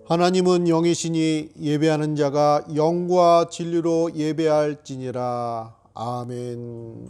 하나님은 영이시니 예배하는 자가 영과 진리로 예배할지니라. 아멘.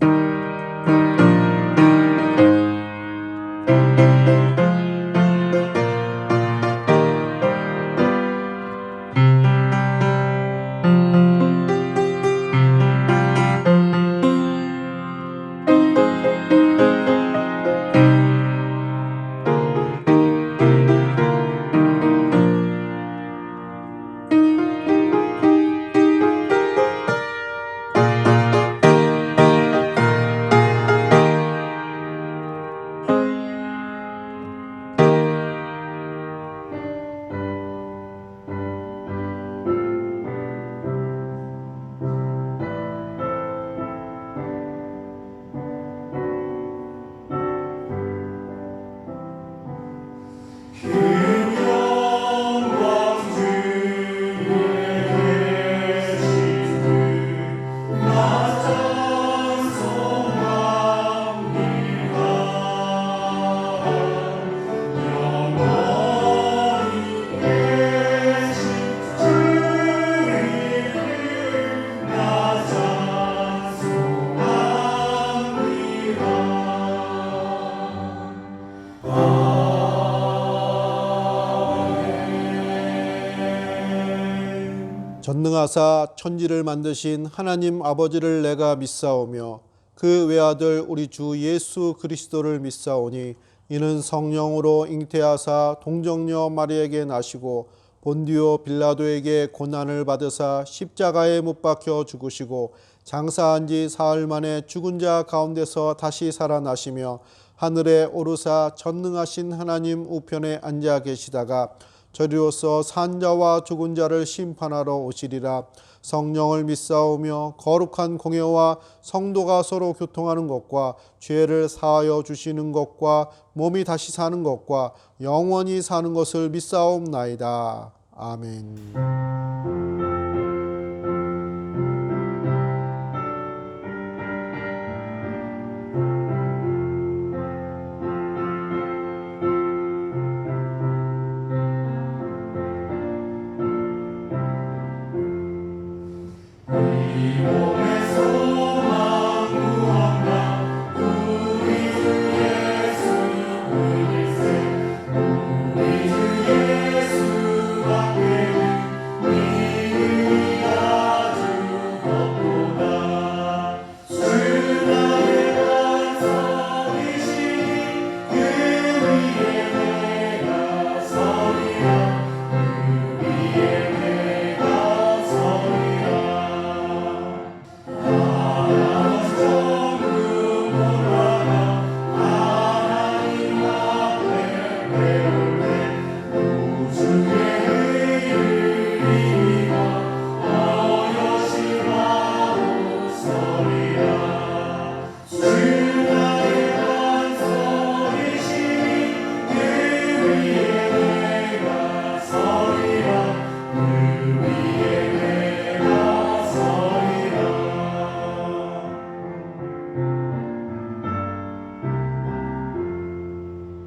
전능하사 천지를 만드신 하나님 아버지를 내가 믿사오며 그 외아들 우리 주 예수 그리스도를 믿사오니 이는 성령으로 잉태하사 동정녀 마리에게 나시고 본디오 빌라도에게 고난을 받으사 십자가에 못 박혀 죽으시고 장사한 지 사흘 만에 죽은 자 가운데서 다시 살아나시며 하늘에 오르사 전능하신 하나님 우편에 앉아 계시다가 저리로서 산자와 죽은 자를 심판하러 오시리라. 성령을 믿사오며 거룩한 공예와 성도가 서로 교통하는 것과 죄를 사하여 주시는 것과 몸이 다시 사는 것과 영원히 사는 것을 믿사옵나이다. 아멘.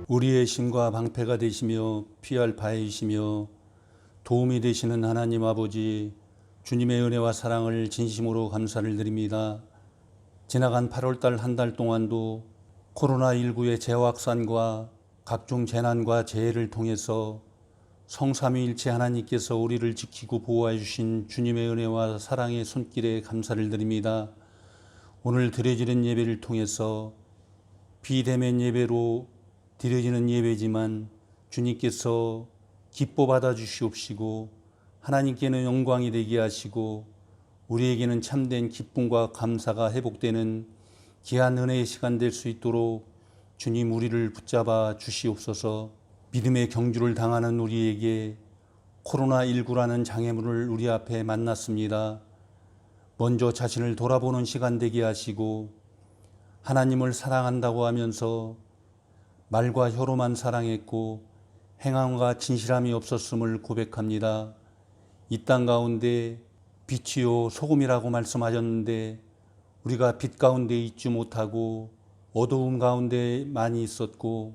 우리의 힘과 방패가 되시며 피할 바위이시며 도움이 되시는 하나님 아버지, 주님의 은혜와 사랑을 진심으로 감사를 드립니다. 지나간 8월달 한 달 동안도 코로나19의 재확산과 각종 재난과 재해를 통해서 성삼위일체 하나님께서 우리를 지키고 보호해 주신 주님의 은혜와 사랑의 손길에 감사를 드립니다. 오늘 드려지는 예배를 통해서 비대면 예배로 드려지는 예배지만 주님께서 기뻐 받아주시옵시고 하나님께는 영광이 되게 하시고 우리에게는 참된 기쁨과 감사가 회복되는 귀한 은혜의 시간 될 수 있도록 주님 우리를 붙잡아 주시옵소서. 믿음의 경주를 당하는 우리에게 코로나19라는 장애물을 우리 앞에 만났습니다. 먼저 자신을 돌아보는 시간 되게 하시고 하나님을 사랑한다고 하면서 말과 혀로만 사랑했고 행함과 진실함이 없었음을 고백합니다. 이 땅 가운데 빛이요 소금이라고 말씀하셨는데 우리가 빛 가운데 있지 못하고 어두움 가운데 많이 있었고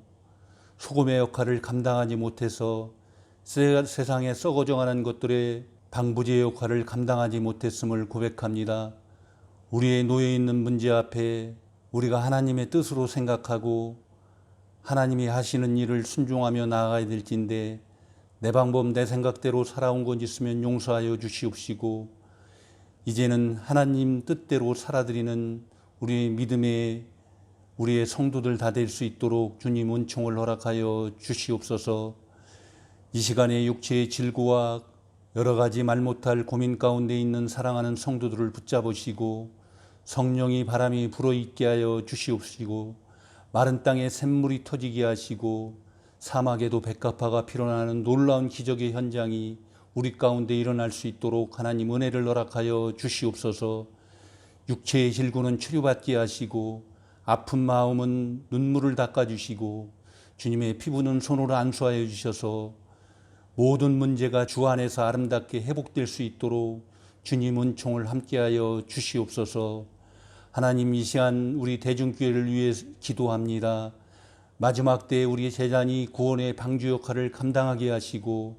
소금의 역할을 감당하지 못해서 세상에 썩어져가는 것들의 방부제 역할을 감당하지 못했음을 고백합니다. 우리의 놓여있는 문제 앞에 우리가 하나님의 뜻으로 생각하고 하나님이 하시는 일을 순종하며 나아가야 될진데 내 방법 내 생각대로 살아온 것 있으면 용서하여 주시옵시고 이제는 하나님 뜻대로 살아드리는 우리의 믿음의 우리의 성도들 다 될 수 있도록 주님 은총을 허락하여 주시옵소서. 이 시간에 육체의 질고와 여러 가지 말 못할 고민 가운데 있는 사랑하는 성도들을 붙잡으시고 성령이 바람이 불어있게 하여 주시옵시고 마른 땅에 샘물이 터지게 하시고 사막에도 백합화가 피어나는 놀라운 기적의 현장이 우리 가운데 일어날 수 있도록 하나님 은혜를 허락하여 주시옵소서. 육체의 질고는 치료받게 하시고 아픈 마음은 눈물을 닦아주시고 주님의 피부는 손으로 안수하여 주셔서 모든 문제가 주 안에서 아름답게 회복될 수 있도록 주님 은총을 함께하여 주시옵소서. 하나님 이 시간 우리 대중교회를 위해 기도합니다. 마지막 때에 우리 제자니 구원의 방주 역할을 감당하게 하시고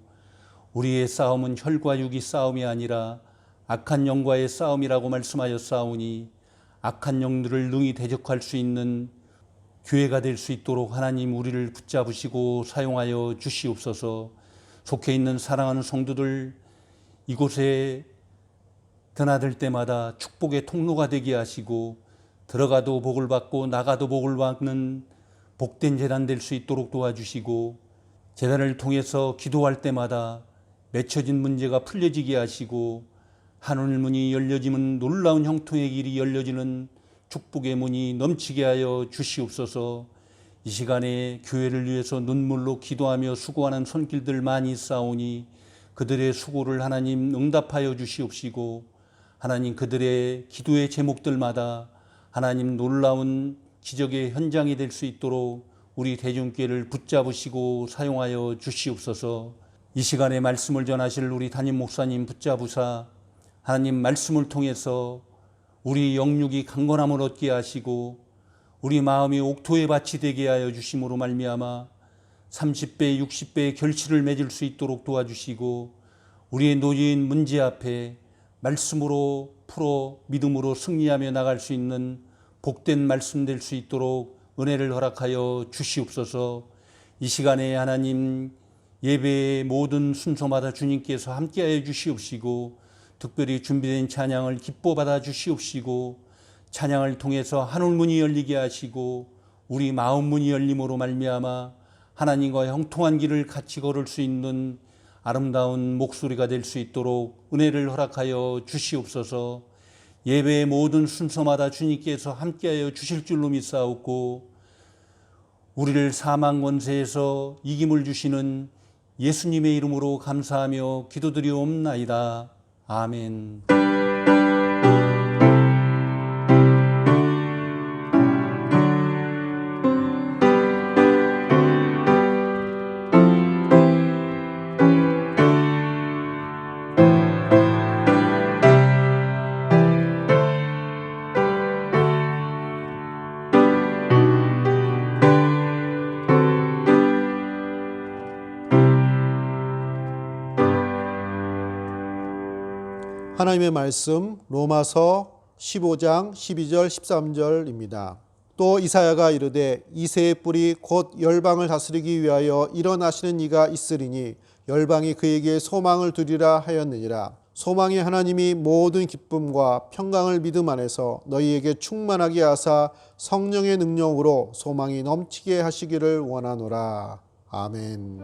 우리의 싸움은 혈과 육이 싸움이 아니라 악한 영과의 싸움이라고 말씀하였사오니 악한 영들을 능히 대적할 수 있는 교회가 될 수 있도록 하나님 우리를 붙잡으시고 사용하여 주시옵소서. 속해 있는 사랑하는 성도들 이곳에 드나들 때마다 축복의 통로가 되게 하시고 들어가도 복을 받고 나가도 복을 받는 복된 제단 될 수 있도록 도와주시고 제단을 통해서 기도할 때마다 맺혀진 문제가 풀려지게 하시고 하늘 문이 열려지면 놀라운 형통의 길이 열려지는 축복의 문이 넘치게 하여 주시옵소서. 이 시간에 교회를 위해서 눈물로 기도하며 수고하는 손길들 많이 있사오니 그들의 수고를 하나님 응답하여 주시옵시고 하나님 그들의 기도의 제목들마다 하나님 놀라운 기적의 현장이 될 수 있도록 우리 대중교회를 붙잡으시고 사용하여 주시옵소서. 이 시간에 말씀을 전하실 우리 담임 목사님 붙잡으사 하나님 말씀을 통해서 우리 영육이 강건함을 얻게 하시고 우리 마음이 옥토의 밭이 되게 하여 주심으로 말미암아 30배 60배의 결실을 맺을 수 있도록 도와주시고 우리의 놓인 문제 앞에 말씀으로 풀어 믿음으로 승리하며 나갈 수 있는 복된 말씀 될 수 있도록 은혜를 허락하여 주시옵소서. 이 시간에 하나님 예배의 모든 순서마다 주님께서 함께하여 주시옵시고 특별히 준비된 찬양을 기뻐 받아 주시옵시고 찬양을 통해서 하늘 문이 열리게 하시고 우리 마음 문이 열림으로 말미암아 하나님과 형통한 길을 같이 걸을 수 있는 아름다운 목소리가 될 수 있도록 은혜를 허락하여 주시옵소서. 예배의 모든 순서마다 주님께서 함께하여 주실 줄로 믿사옵고 우리를 사망 권세에서 이김을 주시는 예수님의 이름으로 감사하며 기도드리옵나이다. 아멘. 하나님의 말씀 로마서 15장 12절 13절입니다. 또 이사야가 이르되 이새의 뿔이 곧 열방을 다스리기 위하여 일어나시는 이가 있으리니 열방이 그에게 소망을 두리라 하였느니라. 소망이 하나님이 모든 기쁨과 평강을 믿음 안에서 너희에게 충만하게 하사 성령의 능력으로 소망이 넘치게 하시기를 원하노라. 아멘.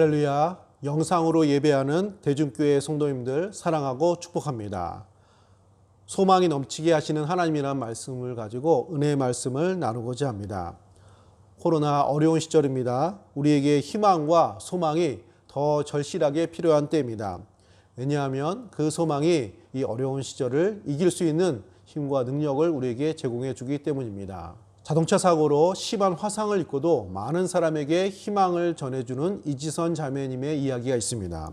할렐루야. 영상으로 예배하는 대중교회 성도님들 사랑하고 축복합니다. 소망이 넘치게 하시는 하나님이라는 말씀을 가지고 은혜의 말씀을 나누고자 합니다. 코로나 어려운 시절입니다. 우리에게 희망과 소망이 더 절실하게 필요한 때입니다. 왜냐하면 그 소망이 이 어려운 시절을 이길 수 있는 힘과 능력을 우리에게 제공해 주기 때문입니다. 자동차 사고로 심한 화상을 입고도 많은 사람에게 희망을 전해주는 이지선 자매님의 이야기가 있습니다.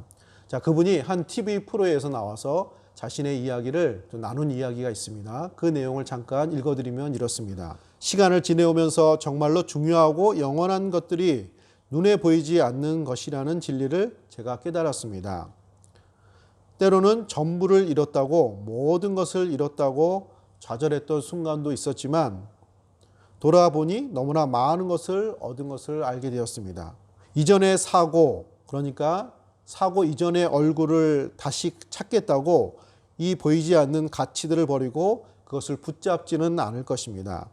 자, 그분이 한 TV 프로에서 나와서 자신의 이야기를 나눈 이야기가 있습니다. 그 내용을 잠깐 읽어드리면 이렇습니다. 시간을 지내오면서 정말로 중요하고 영원한 것들이 눈에 보이지 않는 것이라는 진리를 제가 깨달았습니다. 때로는 전부를 잃었다고, 모든 것을 잃었다고 좌절했던 순간도 있었지만 돌아보니 너무나 많은 것을 얻은 것을 알게 되었습니다. 이전의 사고, 그러니까 사고 이전의 얼굴을 다시 찾겠다고 이 보이지 않는 가치들을 버리고 그것을 붙잡지는 않을 것입니다.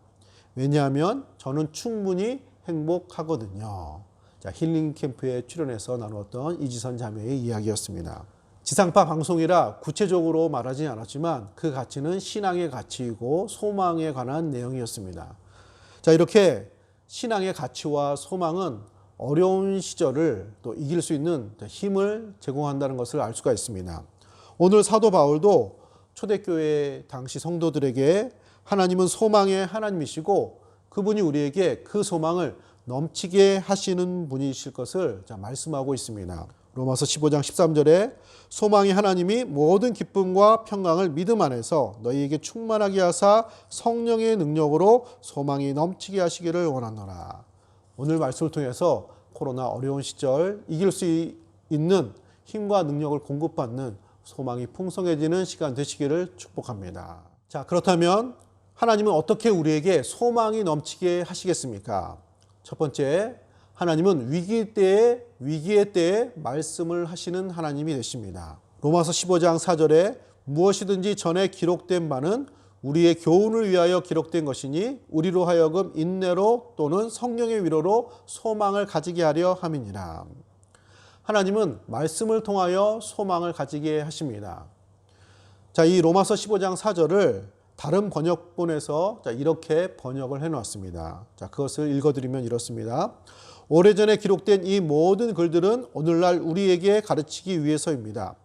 왜냐하면 저는 충분히 행복하거든요. 자, 힐링 캠프에 출연해서 나누었던 이지선 자매의 이야기였습니다. 지상파 방송이라 구체적으로 말하지 않았지만 그 가치는 신앙의 가치이고 소망에 관한 내용이었습니다. 자, 이렇게 신앙의 가치와 소망은 어려운 시절을 또 이길 수 있는 힘을 제공한다는 것을 알 수가 있습니다. 오늘 사도 바울도 초대교회 당시 성도들에게 하나님은 소망의 하나님이시고 그분이 우리에게 그 소망을 넘치게 하시는 분이실 것을 말씀하고 있습니다. 로마서 15장 13절에 소망이 하나님이 모든 기쁨과 평강을 믿음 안에서 너희에게 충만하게 하사 성령의 능력으로 소망이 넘치게 하시기를 원하노라. 오늘 말씀을 통해서 코로나 어려운 시절 이길 수 있는 힘과 능력을 공급받는 소망이 풍성해지는 시간 되시기를 축복합니다. 자, 그렇다면 하나님은 어떻게 우리에게 소망이 넘치게 하시겠습니까? 첫 번째, 하나님은 위기의 때에 말씀을 하시는 하나님이 되십니다. 로마서 15장 4절에 무엇이든지 전에 기록된 바는 우리의 교훈을 위하여 기록된 것이니 우리로 하여금 인내로 또는 성령의 위로로 소망을 가지게 하려 함이니라. 하나님은 말씀을 통하여 소망을 가지게 하십니다. 자, 이 로마서 15장 4절을 다른 번역본에서 이렇게 번역을 해놓았습니다. 자, 그것을 읽어드리면 이렇습니다. 오래전에 기록된 이 모든 글들은 오늘날 우리에게 가르치기 위해서입니다.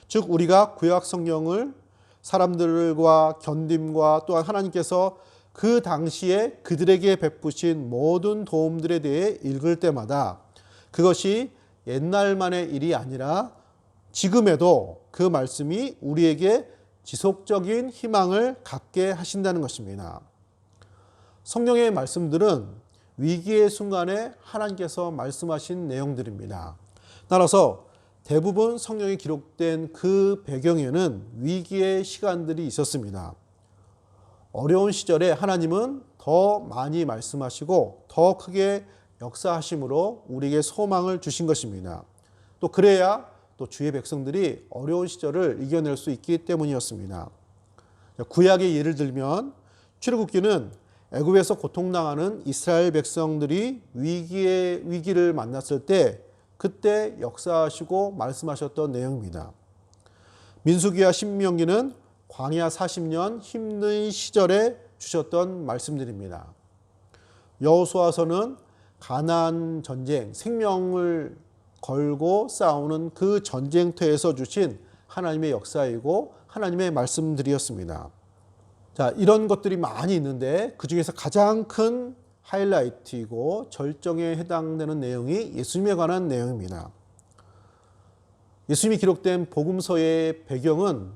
즉 우리가 구약 성경을 사람들과 견딤과 또한 하나님께서 그 당시에 그들에게 베푸신 모든 도움들에 대해 읽을 때마다 그것이 옛날만의 일이 아니라 지금에도 그 말씀이 우리에게 지속적인 희망을 갖게 하신다는 것입니다. 성경의 말씀들은 위기의 순간에 하나님께서 말씀하신 내용들입니다. 따라서 대부분 성경에 기록된 그 배경에는 위기의 시간들이 있었습니다. 어려운 시절에 하나님은 더 많이 말씀하시고 더 크게 역사하심으로 우리에게 소망을 주신 것입니다. 또 그래야 또 주의 백성들이 어려운 시절을 이겨낼 수 있기 때문이었습니다. 구약의 예를 들면 출애굽기는 애굽에서 고통당하는 이스라엘 백성들이 위기를 만났을 때 그때 역사하시고 말씀하셨던 내용입니다. 민수기와 신명기는 광야 40년 힘든 시절에 주셨던 말씀들입니다. 여호수아서는 가나안 전쟁, 생명을 걸고 싸우는 그 전쟁터에서 주신 하나님의 역사이고 하나님의 말씀들이었습니다. 자, 이런 것들이 많이 있는데 그 중에서 가장 큰 하이라이트이고 절정에 해당되는 내용이 예수님에 관한 내용입니다. 예수님이 기록된 복음서의 배경은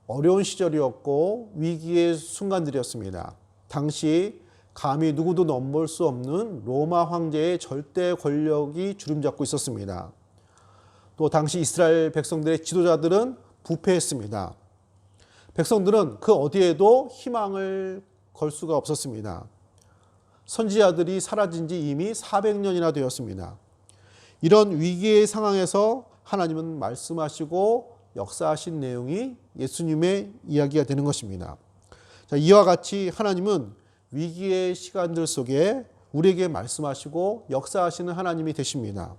어려운 시절이었고 위기의 순간들이었습니다. 당시 감히 누구도 넘볼 수 없는 로마 황제의 절대 권력이 주름잡고 있었습니다. 또 당시 이스라엘 백성들의 지도자들은 부패했습니다. 백성들은 그 어디에도 희망을 걸 수가 없었습니다. 선지자들이 사라진 지 이미 400년이나 되었습니다. 이런 위기의 상황에서 하나님은 말씀하시고 역사하신 내용이 예수님의 이야기가 되는 것입니다. 자, 이와 같이 하나님은 위기의 시간들 속에 우리에게 말씀하시고 역사하시는 하나님이 되십니다.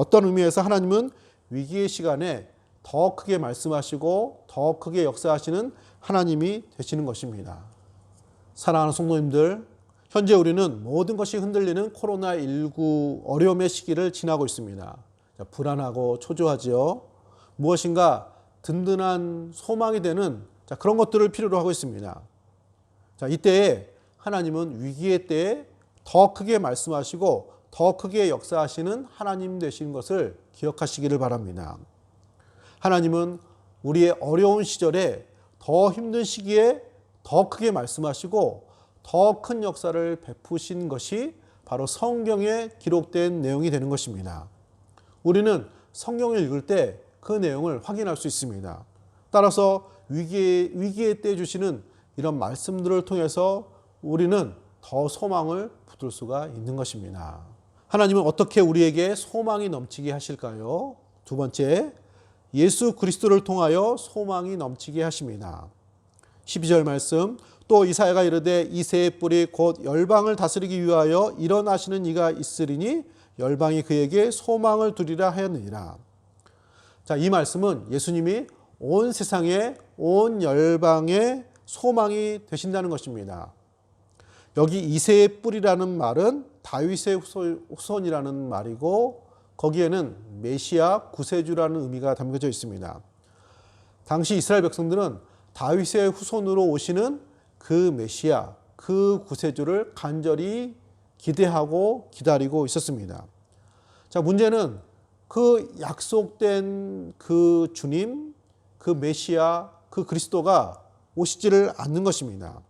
어떤 의미에서 하나님은 위기의 시간에 더 크게 말씀하시고 더 크게 역사하시는 하나님이 되시는 것입니다. 사랑하는 성도님들, 현재 우리는 모든 것이 흔들리는 코로나19 어려움의 시기를 지나고 있습니다. 불안하고 초조하지요. 무엇인가 든든한 소망이 되는 그런 것들을 필요로 하고 있습니다. 이때에 하나님은 위기의 때에 더 크게 말씀하시고 더 크게 역사하시는 하나님 되시는 것을 기억하시기를 바랍니다. 하나님은 우리의 어려운 시절에 더 힘든 시기에 더 크게 말씀하시고 더 큰 역사를 베푸신 것이 바로 성경에 기록된 내용이 되는 것입니다. 우리는 성경을 읽을 때 그 내용을 확인할 수 있습니다. 따라서 위기의 때 주시는 이런 말씀들을 통해서 우리는 더 소망을 붙들 수가 있는 것입니다. 하나님은 어떻게 우리에게 소망이 넘치게 하실까요? 두 번째, 예수 그리스도를 통하여 소망이 넘치게 하십니다. 12절 말씀, 또 이사야가 이르되 이 새의 뿔이 곧 열방을 다스리기 위하여 일어나시는 이가 있으리니 열방이 그에게 소망을 두리라 하였느니라. 이 말씀은 예수님이 온 세상에 온 열방의 소망이 되신다는 것입니다. 여기 이새의 뿔이라는 말은 다윗의 후손이라는 말이고 거기에는 메시아 구세주라는 의미가 담겨져 있습니다. 당시 이스라엘 백성들은 다윗의 후손으로 오시는 그 메시아, 그 구세주를 간절히 기대하고 기다리고 있었습니다. 문제는 그 약속된 그 주님, 그 메시아, 그 그리스도가 오시지를 않는 것입니다.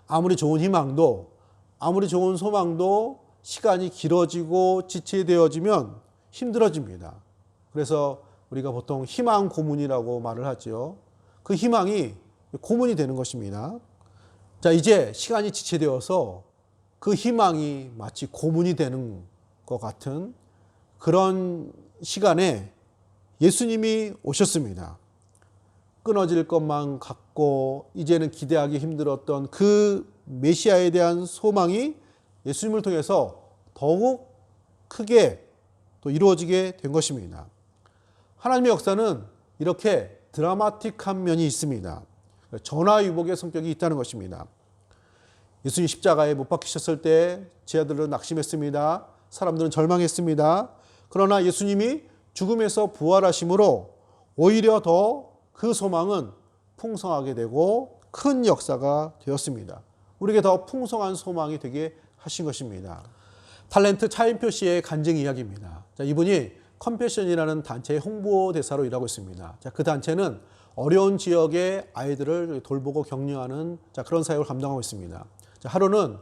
아무리 좋은 희망도, 아무리 좋은 소망도 시간이 길어지고 지체되어지면 힘들어집니다. 그래서 우리가 보통 희망 고문이라고 말을 하죠. 그 희망이 고문이 되는 것입니다. 이제 시간이 지체되어서 그 희망이 마치 고문이 되는 것 같은 그런 시간에 예수님이 오셨습니다. 끊어질 것만 같고 이제는 기대하기 힘들었던 그 메시아에 대한 소망이 예수님을 통해서 더욱 크게 또 이루어지게 된 것입니다. 하나님의 역사는 이렇게 드라마틱한 면이 있습니다. 전화위복의 성격이 있다는 것입니다. 예수님 십자가에 못 박히셨을 때 제자들은 낙심했습니다. 사람들은 절망했습니다. 그러나 예수님이 죽음에서 부활하심으로 오히려 더 그 소망은 풍성하게 되고 큰 역사가 되었습니다. 우리에게 더 풍성한 소망이 되게 하신 것입니다. 탤런트 차인표 씨의 간증 이야기입니다. 이분이 컴패션이라는 단체의 홍보대사로 일하고 있습니다. 그 단체는 어려운 지역의 아이들을 돌보고 격려하는 그런 사역을 감당하고 있습니다. 하루는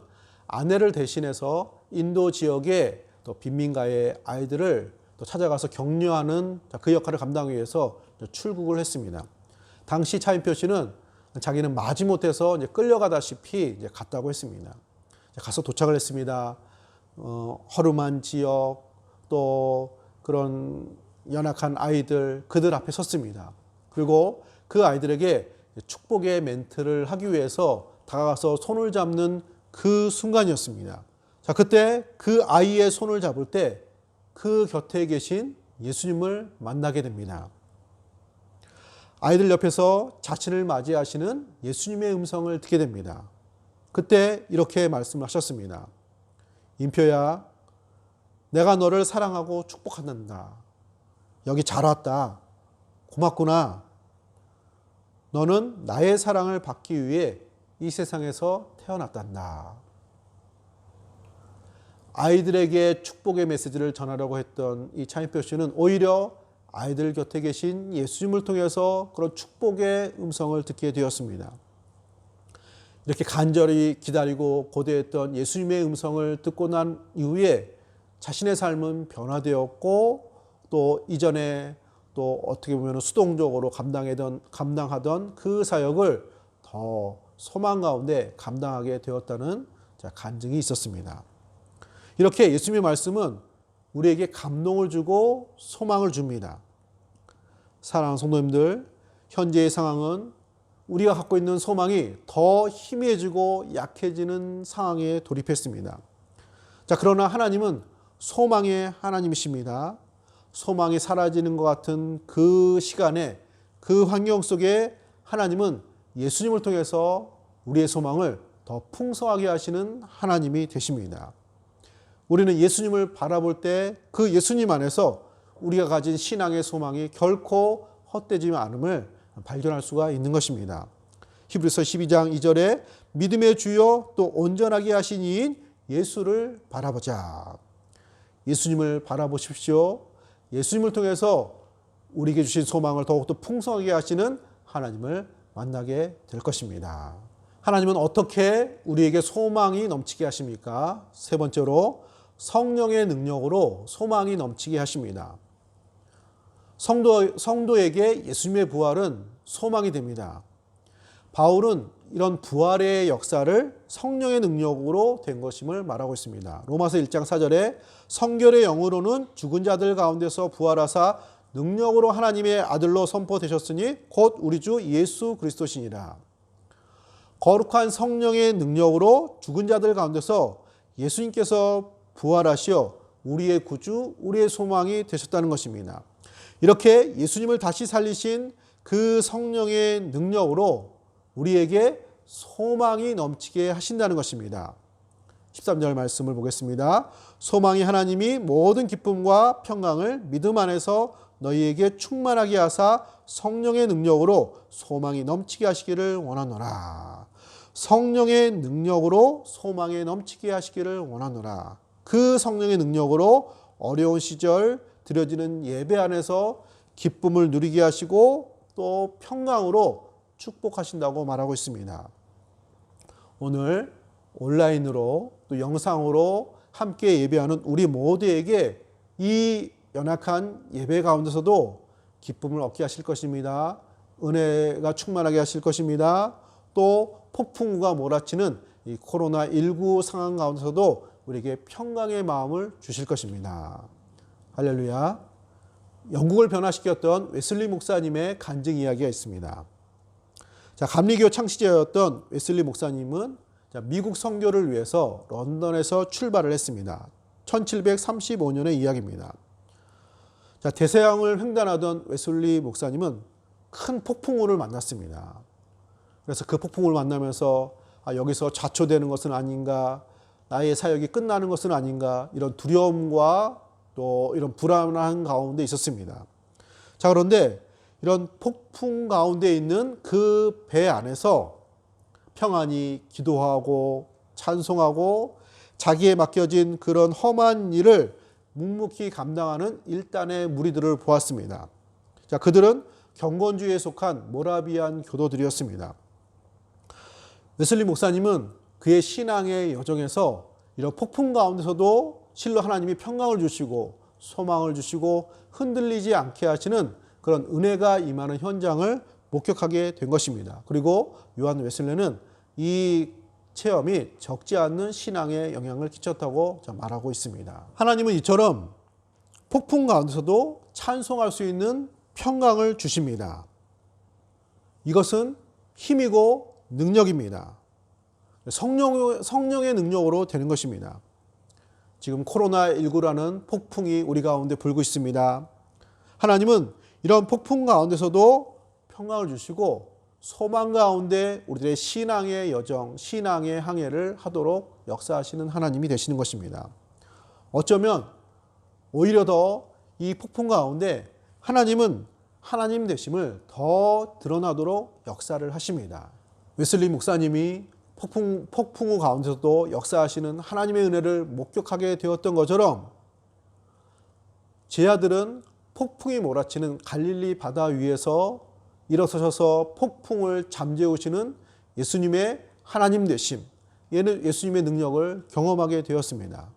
아내를 대신해서 인도 지역의 또 빈민가의 아이들을 또 찾아가서 격려하는 그 역할을 감당하기 위해서 출국을 했습니다. 당시 차인표 씨는 자기는 마지못해서 끌려가다시피 갔다고 했습니다. 가서 도착을 했습니다. 허름한 지역 또 그런 연약한 아이들 그들 앞에 섰습니다. 그리고 그 아이들에게 축복의 멘트를 하기 위해서 다가가서 손을 잡는 그 순간이었습니다. 그때 그 아이의 손을 잡을 때 그 곁에 계신 예수님을 만나게 됩니다. 아이들 옆에서 자신을 맞이하시는 예수님의 음성을 듣게 됩니다. 그때 이렇게 말씀하셨습니다. 인표야, 내가 너를 사랑하고 축복한다. 여기 잘 왔다. 고맙구나. 너는 나의 사랑을 받기 위해 이 세상에서 태어났단다. 아이들에게 축복의 메시지를 전하려고 했던 이 차인표 씨는 오히려 아이들 곁에 계신 예수님을 통해서 그런 축복의 음성을 듣게 되었습니다. 이렇게 간절히 기다리고 고대했던 예수님의 음성을 듣고 난 이후에 자신의 삶은 변화되었고 또 이전에 또 어떻게 보면 수동적으로 감당하던 그 사역을 더 소망 가운데 감당하게 되었다는 간증이 있었습니다. 이렇게 예수님의 말씀은 우리에게 감동을 주고 소망을 줍니다. 사랑하는 성도님들, 현재의 상황은 우리가 갖고 있는 소망이 더 희미해지고 약해지는 상황에 돌입했습니다. 그러나 하나님은 소망의 하나님이십니다. 소망이 사라지는 것 같은 그 시간에, 그 환경 속에 하나님은 예수님을 통해서 우리의 소망을 더 풍성하게 하시는 하나님이 되십니다. 우리는 예수님을 바라볼 때 그 예수님 안에서 우리가 가진 신앙의 소망이 결코 헛되지 않음을 발견할 수가 있는 것입니다. 히브리서 12장 2절에 믿음의 주요 또 온전하게 하신 이인 예수를 바라보자. 예수님을 바라보십시오. 예수님을 통해서 우리에게 주신 소망을 더욱더 풍성하게 하시는 하나님을 만나게 될 것입니다. 하나님은 어떻게 우리에게 소망이 넘치게 하십니까? 세 번째로 성령의 능력으로 소망이 넘치게 하십니다. 성도에게 예수님의 부활은 소망이 됩니다. 바울은 이런 부활의 역사를 성령의 능력으로 된 것임을 말하고 있습니다. 로마서 1장 4절에 성결의 영으로는 죽은 자들 가운데서 부활하사 능력으로 하나님의 아들로 선포되셨으니 곧 우리 주 예수 그리스도시니라. 거룩한 성령의 능력으로 죽은 자들 가운데서 예수님께서 부활하시어 우리의 구주, 우리의 소망이 되셨다는 것입니다. 이렇게 예수님을 다시 살리신 그 성령의 능력으로 우리에게 소망이 넘치게 하신다는 것입니다. 13절 말씀을 보겠습니다. 소망이 하나님이 모든 기쁨과 평강을 믿음 안에서 너희에게 충만하게 하사 성령의 능력으로 소망이 넘치게 하시기를 원하노라. 성령의 능력으로 소망이 넘치게 하시기를 원하노라. 그 성령의 능력으로 어려운 시절 드려지는 예배 안에서 기쁨을 누리게 하시고 또 평강으로 축복하신다고 말하고 있습니다. 오늘 온라인으로 또 영상으로 함께 예배하는 우리 모두에게 이 연약한 예배 가운데서도 기쁨을 얻게 하실 것입니다. 은혜가 충만하게 하실 것입니다. 또 폭풍우가 몰아치는 이 코로나19 상황 가운데서도 우리에게 평강의 마음을 주실 것입니다. 할렐루야. 영국을 변화시켰던 웨슬리 목사님의 간증 이야기가 있습니다. 자, 감리교 창시자였던 웨슬리 목사님은 미국 선교를 위해서 런던에서 출발을 했습니다. 1735년의 이야기입니다. 자, 대서양을 횡단하던 웨슬리 목사님은 큰 폭풍우를 만났습니다. 그래서 그 폭풍우를 만나면서 여기서 자초되는 것은 아닌가, 나의 사역이 끝나는 것은 아닌가, 이런 두려움과 또 이런 불안한 가운데 있었습니다. 자, 그런데 이런 폭풍 가운데 있는 그 배 안에서 평안히 기도하고 찬송하고 자기에 맡겨진 그런 험한 일을 묵묵히 감당하는 일단의 무리들을 보았습니다. 자, 그들은 경건주의에 속한 모라비안 교도들이었습니다. 웨슬리 목사님은 그의 신앙의 여정에서 이런 폭풍 가운데서도 실로 하나님이 평강을 주시고 소망을 주시고 흔들리지 않게 하시는 그런 은혜가 임하는 현장을 목격하게 된 것입니다. 그리고 요한 웨슬리는 이 체험이 적지 않는 신앙에 영향을 끼쳤다고 말하고 있습니다. 하나님은 이처럼 폭풍 가운데서도 찬송할 수 있는 평강을 주십니다. 이것은 힘이고 능력입니다. 성령의 능력으로 되는 것입니다. 지금 코로나19라는 폭풍이 우리 가운데 불고 있습니다. 하나님은 이런 폭풍 가운데서도 평강을 주시고 소망 가운데 우리들의 신앙의 여정, 신앙의 항해를 하도록 역사하시는 하나님이 되시는 것입니다. 어쩌면 오히려 더 이 폭풍 가운데 하나님은 하나님 되심을 더 드러나도록 역사를 하십니다. 웨슬리 목사님이 폭풍우 가운데서도 역사하시는 하나님의 은혜를 목격하게 되었던 것처럼 제 아들은 폭풍이 몰아치는 갈릴리 바다 위에서 일어서셔서 폭풍을 잠재우시는 예수님의 하나님 되심, 예수님의 능력을 경험하게 되었습니다.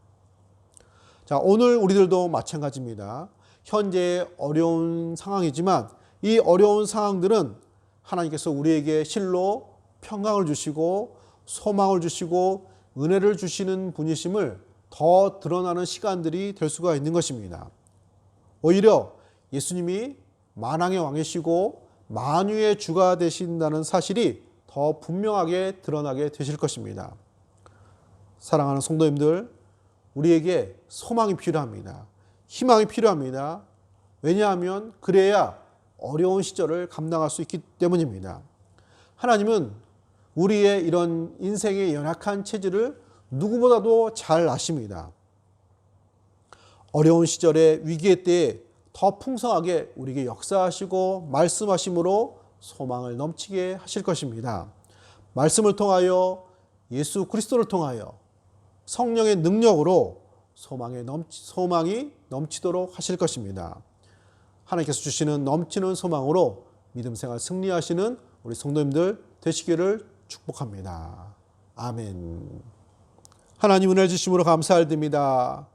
자, 오늘 우리들도 마찬가지입니다. 현재 어려운 상황이지만 이 어려운 상황들은 하나님께서 우리에게 실로 평강을 주시고 소망을 주시고 은혜를 주시는 분이심을 더 드러나는 시간들이 될 수가 있는 것입니다. 오히려 예수님이 만왕의 왕이시고 만유의 주가 되신다는 사실이 더 분명하게 드러나게 되실 것입니다. 사랑하는 성도님들, 우리에게 소망이 필요합니다. 희망이 필요합니다. 왜냐하면 그래야 어려운 시절을 감당할 수 있기 때문입니다. 하나님은 우리의 이런 인생의 연약한 체질을 누구보다도 잘 아십니다. 어려운 시절에 위기의 때에 더 풍성하게 우리에게 역사하시고 말씀하심으로 소망을 넘치게 하실 것입니다. 말씀을 통하여 예수 그리스도를 통하여 성령의 능력으로 소망이 넘치도록 하실 것입니다. 하나님께서 주시는 넘치는 소망으로 믿음 생활 승리하시는 우리 성도님들 되시기를 축복합니다. 아멘. 하나님 은혜 주심으로 감사드립니다.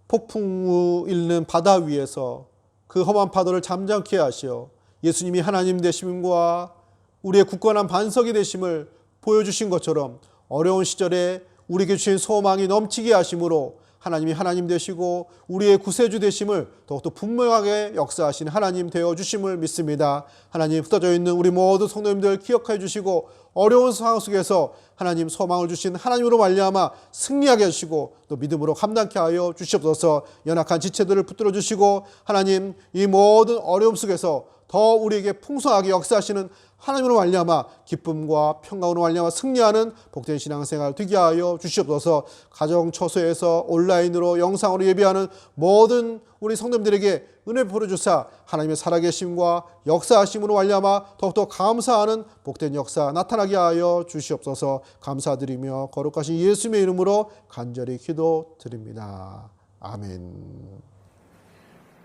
폭풍우 일는 바다 위에서 그 험한 파도를 잠잠케 하시어 예수님이 하나님 되심과 우리의 굳건한 반석이 되심을 보여주신 것처럼 어려운 시절에 우리에게 주신 소망이 넘치게 하심으로 하나님이 하나님 되시고 우리의 구세주 되심을 더욱더 분명하게 역사하신 하나님 되어주심을 믿습니다. 하나님 흩어져 있는 우리 모든 성도님들 기억하여 주시고 어려운 상황 속에서 하나님 소망을 주신 하나님으로 말미암아 승리하게 하시고 또 믿음으로 감당케 하여 주시옵소서. 연약한 지체들을 붙들어 주시고 하나님 이 모든 어려움 속에서 더 우리에게 풍성하게 역사하시는 하나님으로 말미암아 기쁨과 평강으로 말미암아 승리하는 복된 신앙생활 되게 하여 주시옵소서. 가정 처소에서 온라인으로 영상으로 예배하는 모든 우리 성도님들에게 은혜 베풀어 주사 하나님의 살아계심과 역사하심으로 말미암아 더욱더 감사하는 복된 역사 나타나게 하여 주시옵소서. 감사드리며 거룩하신 예수님의 이름으로 간절히 기도드립니다. 아멘.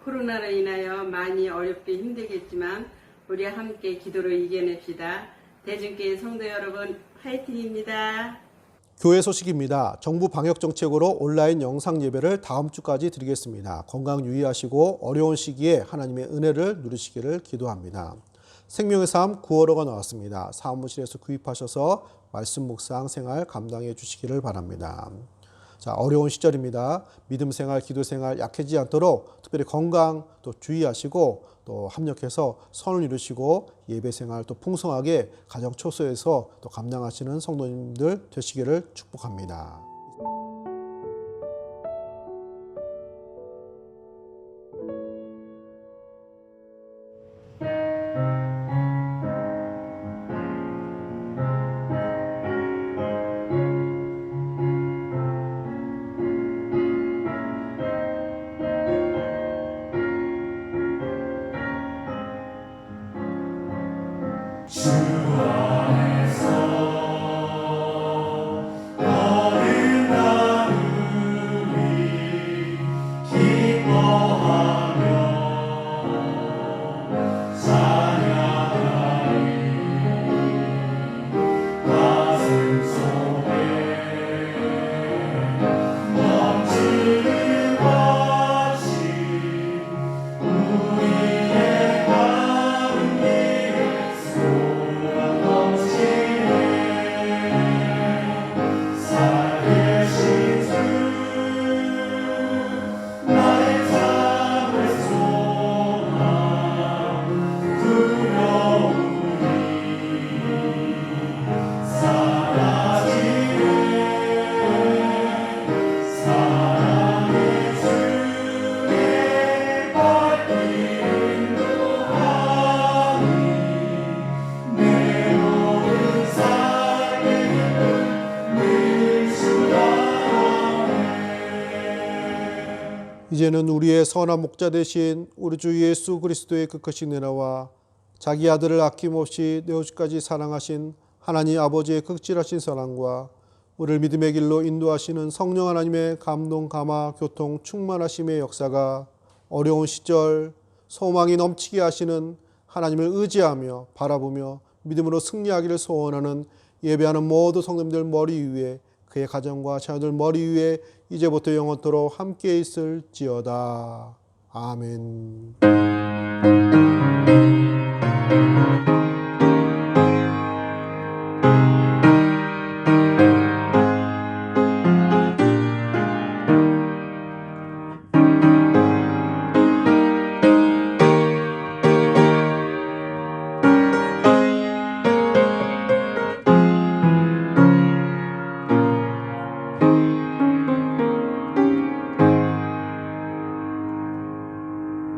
코로나로 인하여 많이 어렵게 힘들겠지만 우리 함께 기도로 이겨냅시다. 대중교회 성도 여러분 화이팅입니다. 교회 소식입니다. 정부 방역 정책으로 온라인 영상 예배를 다음 주까지 드리겠습니다. 건강 유의하시고 어려운 시기에 하나님의 은혜를 누리시기를 기도합니다. 생명의 삶 9월호가 나왔습니다. 사무실에서 구입하셔서 말씀 묵상 생활 감당해 주시기를 바랍니다. 자, 어려운 시절입니다. 믿음 생활, 기도 생활 약해지지 않도록 특별히 건강 또 주의하시고 또 합력해서 선을 이루시고 예배 생활 또 풍성하게 가정 초소에서 또 감당하시는 성도님들 되시기를 축복합니다. 이제는 우리의 선한 목자 되신 우리 주 예수 그리스도의 그 크신 은혜와 자기 아들을 아낌없이 내오주까지 사랑하신 하나님 아버지의 극진하신 사랑과 우리를 믿음의 길로 인도하시는 성령 하나님의 감동, 감화, 교통, 충만하심의 역사가 어려운 시절 소망이 넘치게 하시는 하나님을 의지하며 바라보며 믿음으로 승리하기를 소원하는 예배하는 모든 성도님들 머리 위에 그의 가정과 자녀들 머리 위에 이제부터 영원토록 함께 있을지어다. 아멘.